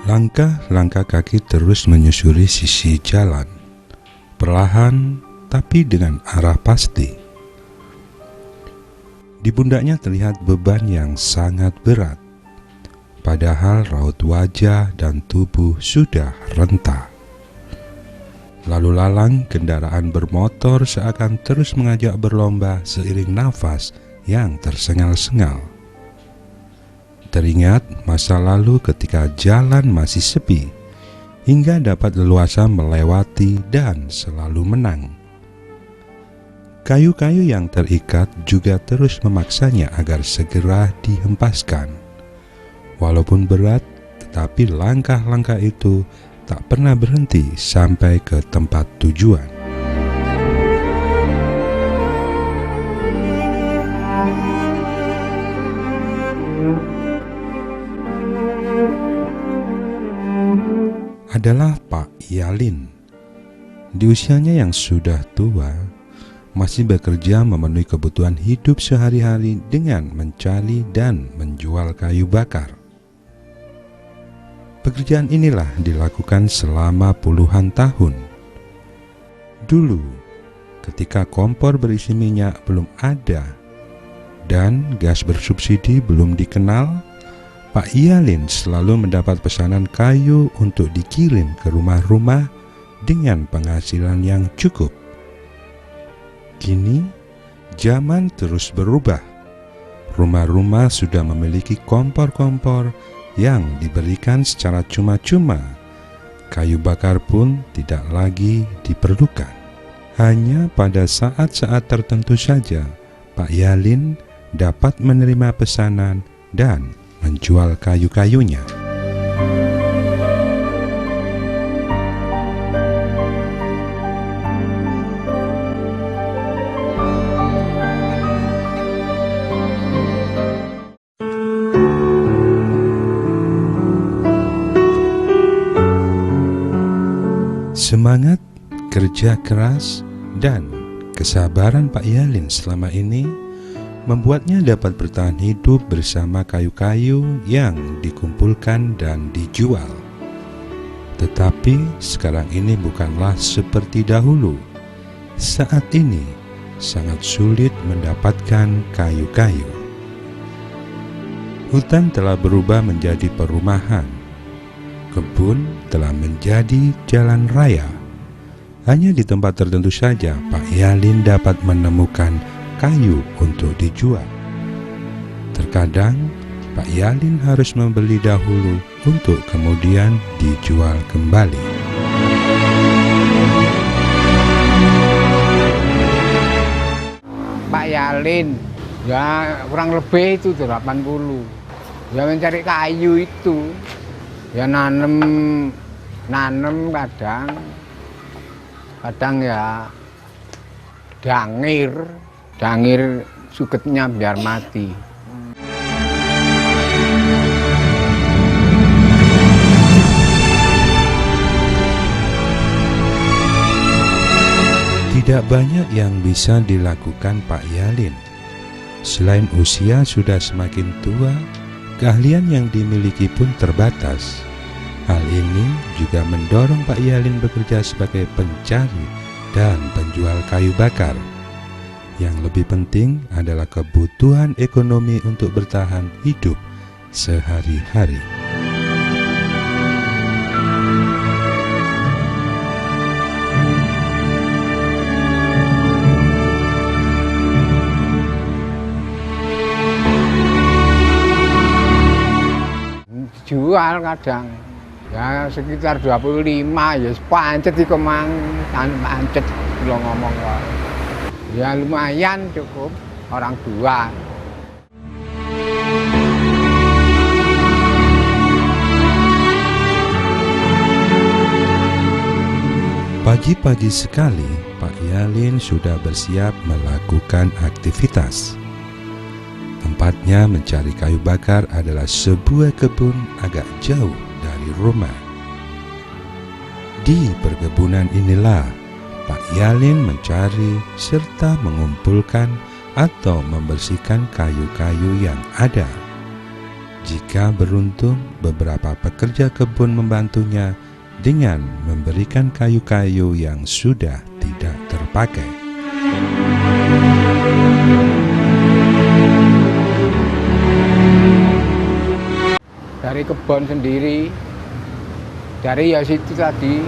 Langkah-langkah kaki terus menyusuri sisi jalan, perlahan tapi dengan arah pasti. Di pundaknya terlihat beban yang sangat berat, padahal raut wajah dan tubuh sudah renta. Lalu lalang kendaraan bermotor seakan terus mengajak berlomba seiring nafas yang tersengal-sengal. Teringat masa lalu ketika jalan masih sepi, hingga dapat leluasa melewati dan selalu menang. Kayu-kayu yang terikat juga terus memaksanya agar segera dihempaskan. Walaupun berat, tetapi langkah-langkah itu tak pernah berhenti sampai ke tempat tujuan. Adalah Pak Yalin. Di usianya yang sudah tua, masih bekerja memenuhi kebutuhan hidup sehari-hari dengan mencari dan menjual kayu bakar. Pekerjaan inilah dilakukan selama puluhan tahun. Dulu, ketika kompor berisi minyak belum ada dan gas bersubsidi belum dikenal, Pak Yalin selalu mendapat pesanan kayu untuk dikirim ke rumah-rumah dengan penghasilan yang cukup. Kini, zaman terus berubah. Rumah-rumah sudah memiliki kompor-kompor yang diberikan secara cuma-cuma. Kayu bakar pun tidak lagi diperlukan. Hanya pada saat-saat tertentu saja, Pak Yalin dapat menerima pesanan dan menjual kayu-kayunya. Semangat, kerja keras, dan kesabaran Pak Yalin selama ini membuatnya dapat bertahan hidup bersama kayu-kayu yang dikumpulkan dan dijual. Tetapi sekarang ini bukanlah seperti dahulu. Saat ini sangat sulit mendapatkan kayu-kayu. Hutan telah berubah menjadi perumahan. Kebun telah menjadi jalan raya. Hanya di tempat tertentu saja Pak Yalin dapat menemukan kayu untuk dijual. Terkadang Pak Yalin harus membeli dahulu untuk kemudian dijual kembali. Pak Yalin ya kurang lebih itu 80. Ya mencari kayu itu. Ya nanem kadang ya dangir sugetnya biar mati. Tidak banyak yang bisa dilakukan Pak Yalin. Selain usia sudah semakin tua, keahlian yang dimiliki pun terbatas. Hal ini juga mendorong Pak Yalin bekerja sebagai pencari dan penjual kayu bakar. Yang lebih penting adalah kebutuhan ekonomi untuk bertahan hidup sehari-hari. Jual kadang ya sekitar 25 ya pancet iku mang pancet kula ngomong wae. Ya lumayan cukup orang dua. Pagi-pagi sekali Pak Yalin sudah bersiap melakukan aktivitas. Tempatnya mencari kayu bakar adalah sebuah kebun agak jauh dari rumah. Di perkebunan inilah Pak Yalin mencari serta mengumpulkan atau membersihkan kayu-kayu yang ada. Jika beruntung, beberapa pekerja kebun membantunya dengan memberikan kayu-kayu yang sudah tidak terpakai. Dari kebun sendiri, dari ya situ tadi,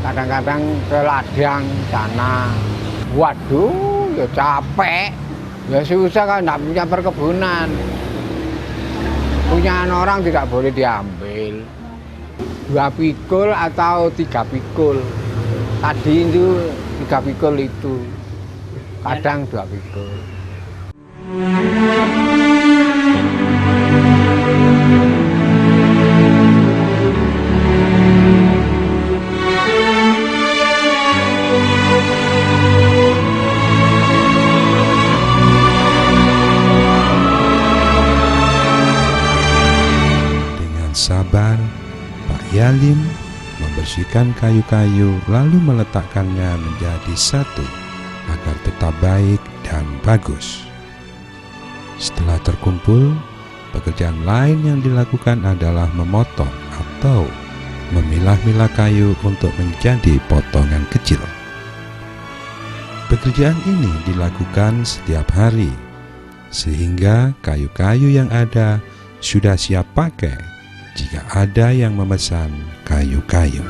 kadang-kadang ke ladang sana. Waduh, ya capek, ya susah kan, nggak punya perkebunan. Punya orang tidak boleh diambil. 2 pikul atau 3 pikul. Tadi itu 3 pikul itu, kadang 2 pikul. Dengan sabar, Pak Yalim membersihkan kayu-kayu lalu meletakkannya menjadi satu agar tetap baik dan bagus. Setelah terkumpul, pekerjaan lain yang dilakukan adalah memotong atau memilah-milah kayu untuk menjadi potongan kecil. Pekerjaan ini dilakukan setiap hari, sehingga kayu-kayu yang ada sudah siap pakai jika ada yang memesan kayu-kayu.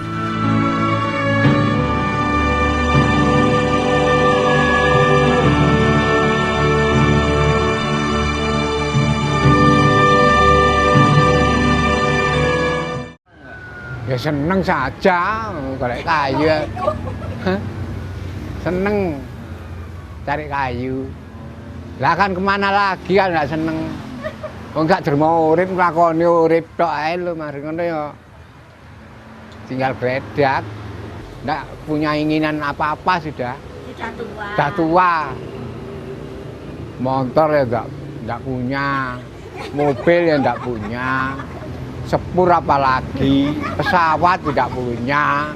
Ya seneng saja golek kayu. Hah? Seneng cari kayu. Lah kan kemana lagi kan nggak seneng. Kok nggak dermo urip nglakoni urip tok ae lho mari ngono ya. Tinggal gredak. Nggak punya inginan apa-apa sudah. Sudah tua. Motor ya nggak punya. Mobil ya nggak punya. Sepur apalagi, pesawat tidak punya,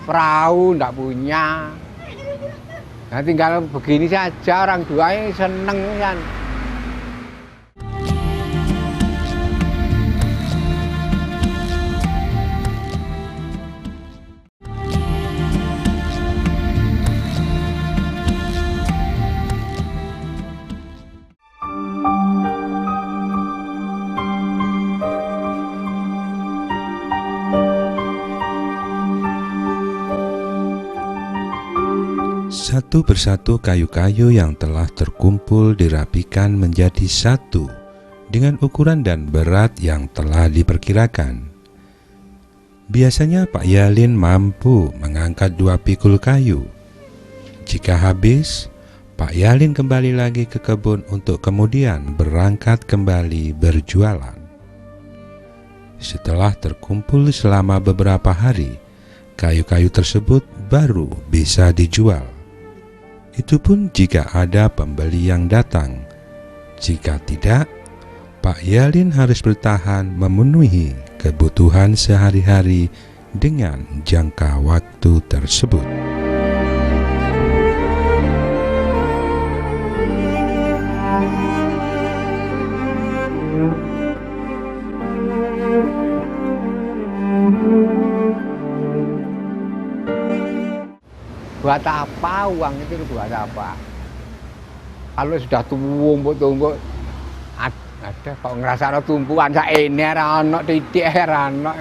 perahu tidak punya. Nah tinggal begini saja, orang tuanya seneng kan. Satu persatu kayu-kayu yang telah terkumpul dirapikan menjadi satu dengan ukuran dan berat yang telah diperkirakan. Biasanya Pak Yalin mampu mengangkat 2 pikul kayu. Jika habis, Pak Yalin kembali lagi ke kebun untuk kemudian berangkat kembali berjualan. Setelah terkumpul selama beberapa hari, kayu-kayu tersebut baru bisa dijual. Itu pun jika ada pembeli yang datang. Jika tidak, Pak Yalin harus bertahan memenuhi kebutuhan sehari-hari dengan jangka waktu tersebut. Buat apa uang itu buat apa? Kalau sudah tumpuk-tumpuk, ada kok ngerasa ada tumpuan saya ini rano titik rano.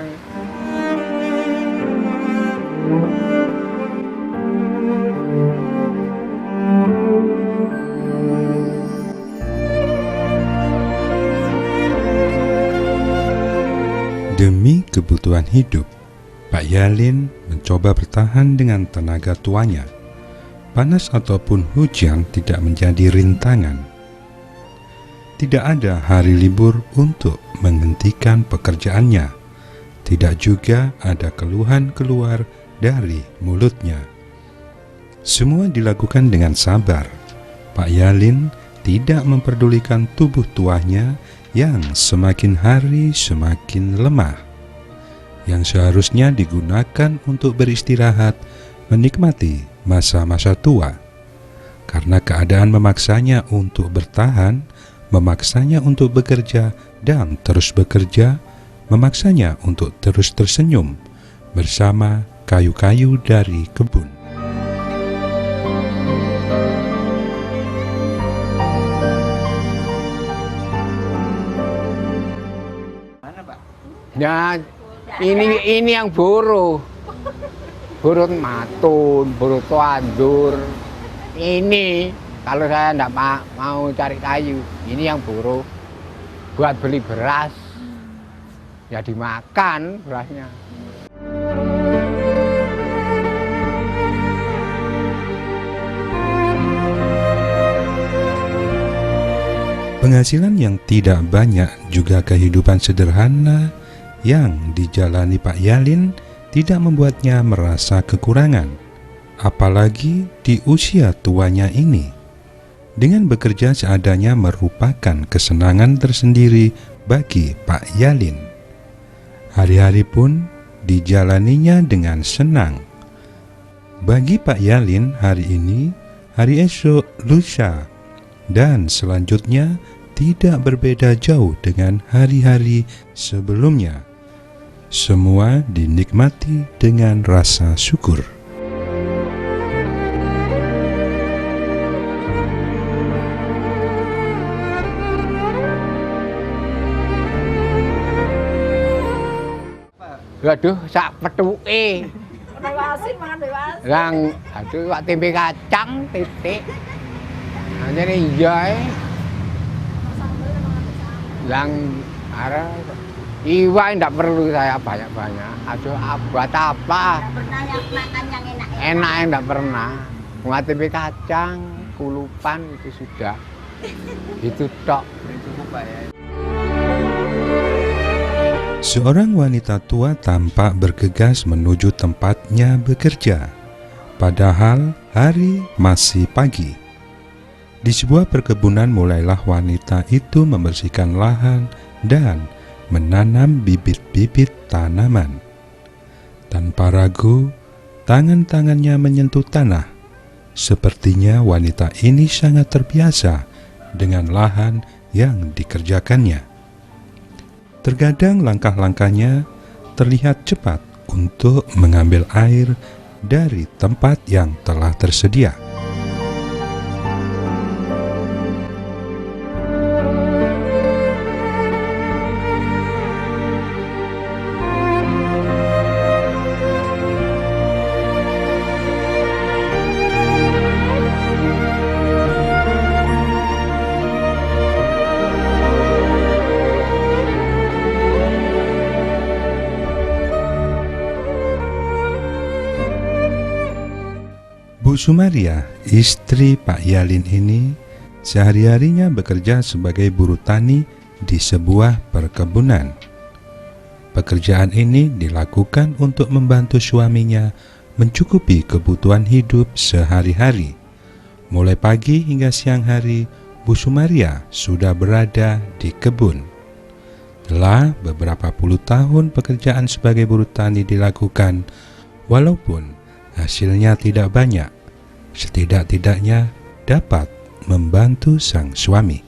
Demi kebutuhan hidup, Pak Yalin mencoba bertahan dengan tenaga tuanya. Panas ataupun hujan tidak menjadi rintangan. Tidak ada hari libur untuk menghentikan pekerjaannya. Tidak juga ada keluhan keluar dari mulutnya. Semua dilakukan dengan sabar. Pak Yalin tidak memperdulikan tubuh tuanya yang semakin hari semakin lemah, yang seharusnya digunakan untuk beristirahat, menikmati masa-masa tua. Karena keadaan memaksanya untuk bertahan, memaksanya untuk bekerja dan terus bekerja, memaksanya untuk terus tersenyum bersama kayu-kayu dari kebun. Ya, ini yang buruh matun, buruh tuandur. Ini kalau saya enggak mau cari kayu, ini yang buruh buat beli beras. Ya dimakan berasnya. Penghasilan yang tidak banyak juga kehidupan sederhana yang dijalani Pak Yalin tidak membuatnya merasa kekurangan, apalagi di usia tuanya ini. Dengan bekerja seadanya merupakan kesenangan tersendiri bagi Pak Yalin. Hari-hari pun dijalaninya dengan senang. Bagi Pak Yalin, hari ini, hari esok, lusa, dan selanjutnya tidak berbeda jauh dengan hari-hari sebelumnya. Semua dinikmati dengan rasa syukur. Waduh, sak petuke. Bewasin mangan bewas. Lang, aduh wak tempe kacang titik. Hanya iya. Lang arah iwa ndak perlu saya banyak-banyak. Aduh, buat apa? Pernah yang makan yang enak. Enak ndak pernah. Buat tempe kacang, kulupan itu sudah. Itu tok. Cukup Pak ya. Seorang wanita tua tampak bergegas menuju tempatnya bekerja, padahal hari masih pagi. Di sebuah perkebunan mulailah wanita itu membersihkan lahan dan menanam bibit-bibit tanaman. Tanpa ragu, tangan-tangannya menyentuh tanah. Sepertinya wanita ini sangat terbiasa dengan lahan yang dikerjakannya. Terkadang langkah-langkahnya terlihat cepat untuk mengambil air dari tempat yang telah tersedia. Bu Sumaria, istri Pak Yalin ini, sehari-harinya bekerja sebagai buruh tani di sebuah perkebunan. Pekerjaan ini dilakukan untuk membantu suaminya mencukupi kebutuhan hidup sehari-hari. Mulai pagi hingga siang hari, Bu Sumaria sudah berada di kebun. Telah beberapa puluh tahun pekerjaan sebagai buruh tani dilakukan, walaupun hasilnya tidak banyak, setidak-tidaknya dapat membantu sang suami.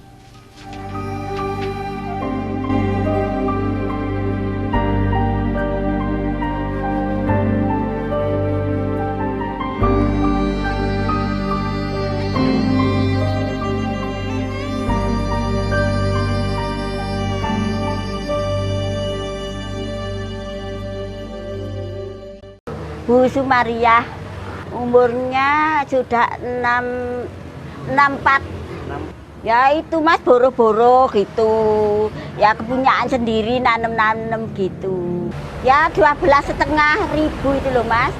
Bu Sumaria umurnya sudah 64. Ya itu Mas, boro-boro gitu. Ya kepunyaan sendiri, nanem-nanem gitu. Ya 12.500 itu loh Mas.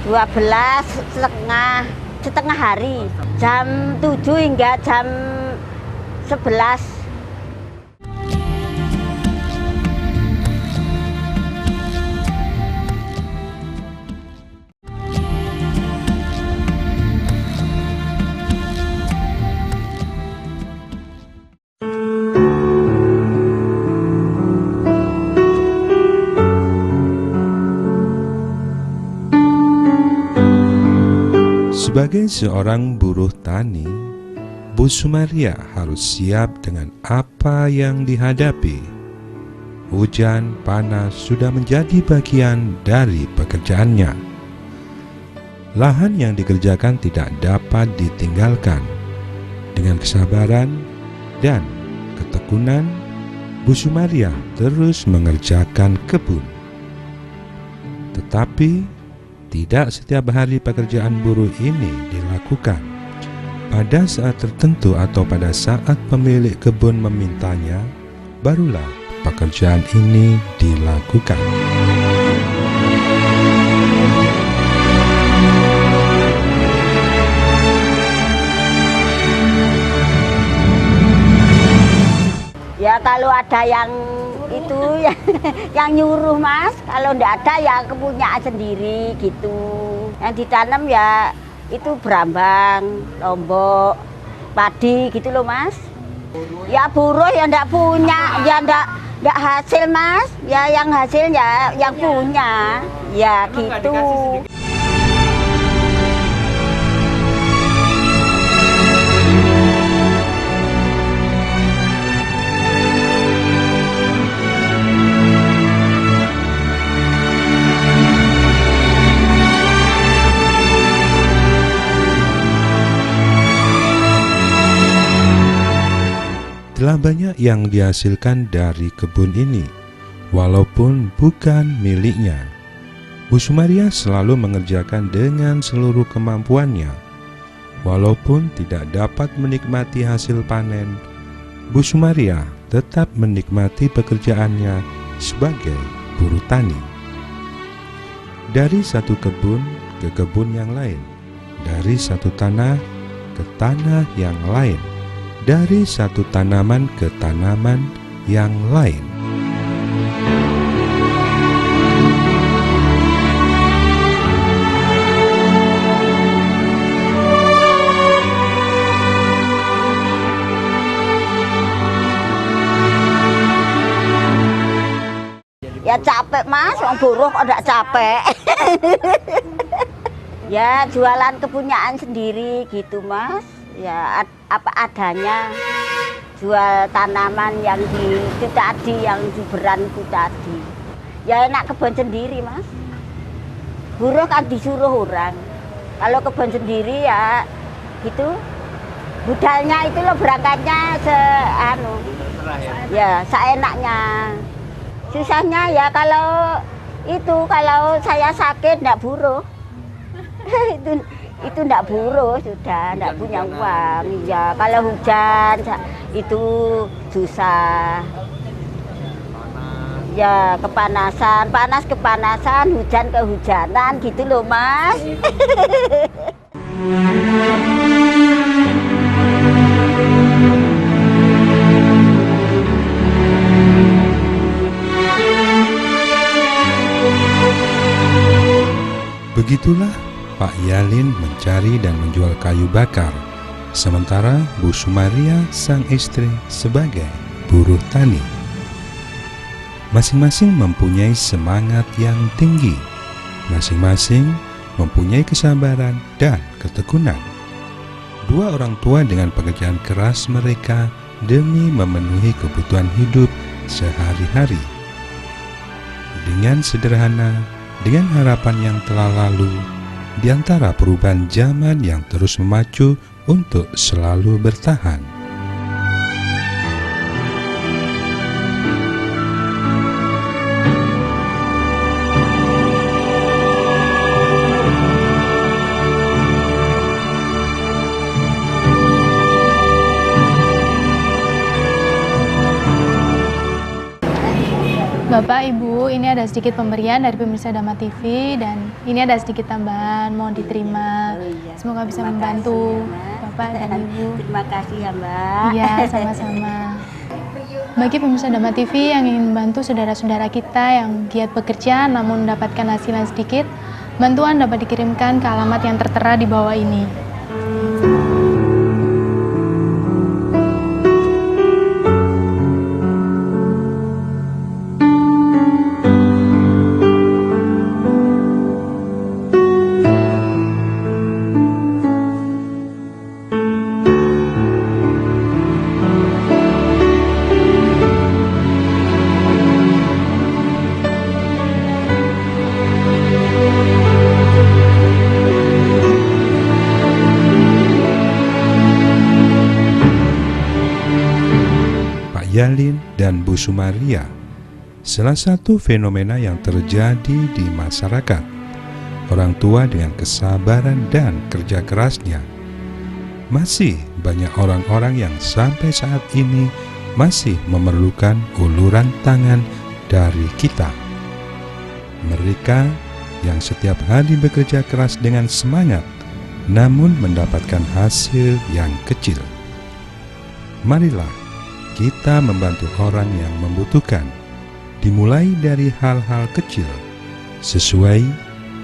12,5 setengah hari. Jam 7 hingga jam 11. Sebagai seorang buruh tani, Bu Sumaria harus siap dengan apa yang dihadapi. Hujan panas sudah menjadi bagian dari pekerjaannya. Lahan yang dikerjakan tidak dapat ditinggalkan. Dengan kesabaran dan ketekunan, Bu Sumaria terus mengerjakan kebun. Tetapi tidak setiap hari pekerjaan buruh ini dilakukan. Pada saat tertentu atau pada saat pemilik kebun memintanya, barulah pekerjaan ini dilakukan. Ya kalau ada yang itu yang nyuruh Mas, kalau enggak ada ya kepunyaan sendiri gitu. Yang ditanam ya itu berambang, lombok, padi gitu loh Mas. Ya buruh ya enggak punya, ya enggak hasil Mas. Ya yang hasil ya yang punya. Ya gitu. Telah banyak yang dihasilkan dari kebun ini, walaupun bukan miliknya. Bu Sumaria selalu mengerjakan dengan seluruh kemampuannya. Walaupun tidak dapat menikmati hasil panen, Bu Sumaria tetap menikmati pekerjaannya sebagai buruh tani. Dari satu kebun ke kebun yang lain, dari satu tanah ke tanah yang lain, dari satu tanaman ke tanaman yang lain. Ya capek Mas, orang buruh kok enggak capek. Ya jualan kepunyaan sendiri gitu Mas. Ya apa adanya, jual tanaman yang itu tadi, yang di beranku tadi. Ya enak kebun sendiri Mas. Buruh kan disuruh orang. Kalau kebun sendiri ya gitu, budalnya itu loh berangkatnya ya seenaknya. Susahnya ya kalau saya sakit enggak buruh. itu enggak buruh, sudah enggak punya uang. Ya kalau hujan itu susah. Ya kepanasan, panas kepanasan, hujan kehujanan gitu loh Mas. Begitulah Pak Yalin mencari dan menjual kayu bakar, sementara Bu Sumaria sang istri sebagai buruh tani. Masing-masing mempunyai semangat yang tinggi, masing-masing mempunyai kesabaran dan ketekunan. Dua orang tua dengan pekerjaan keras mereka demi memenuhi kebutuhan hidup sehari-hari. Dengan sederhana, dengan harapan yang telah lalu, di antara perubahan zaman yang terus memacu untuk selalu bertahan. Bapak, Ibu, ini ada sedikit pemberian dari pemirsa Dhamma TV dan ini ada sedikit tambahan, mohon diterima. Semoga bisa membantu Bapak dan Ibu. Terima kasih ya Mbak. Iya, sama-sama. Bagi pemirsa Dhamma TV yang ingin membantu saudara-saudara kita yang giat bekerja namun mendapatkan hasil yang sedikit, bantuan dapat dikirimkan ke alamat yang tertera di bawah ini. Yalin dan Bu Sumaria, salah satu fenomena yang terjadi di masyarakat. Orang tua dengan kesabaran dan kerja kerasnya. Masih banyak orang-orang yang sampai saat ini masih memerlukan uluran tangan dari kita. Mereka yang setiap hari bekerja keras dengan semangat, namun mendapatkan hasil yang kecil. Marilah kita membantu orang yang membutuhkan, dimulai dari hal-hal kecil, sesuai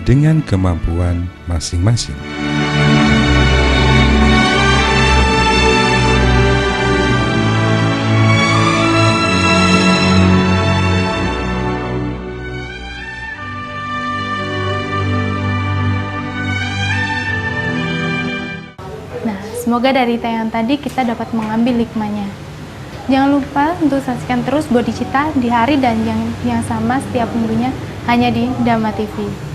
dengan kemampuan masing-masing. Semoga dari tayangan tadi kita dapat mengambil hikmahnya. Jangan lupa untuk saksikan terus Bodi Cita di hari dan yang sama setiap minggunya hanya di Dharma TV.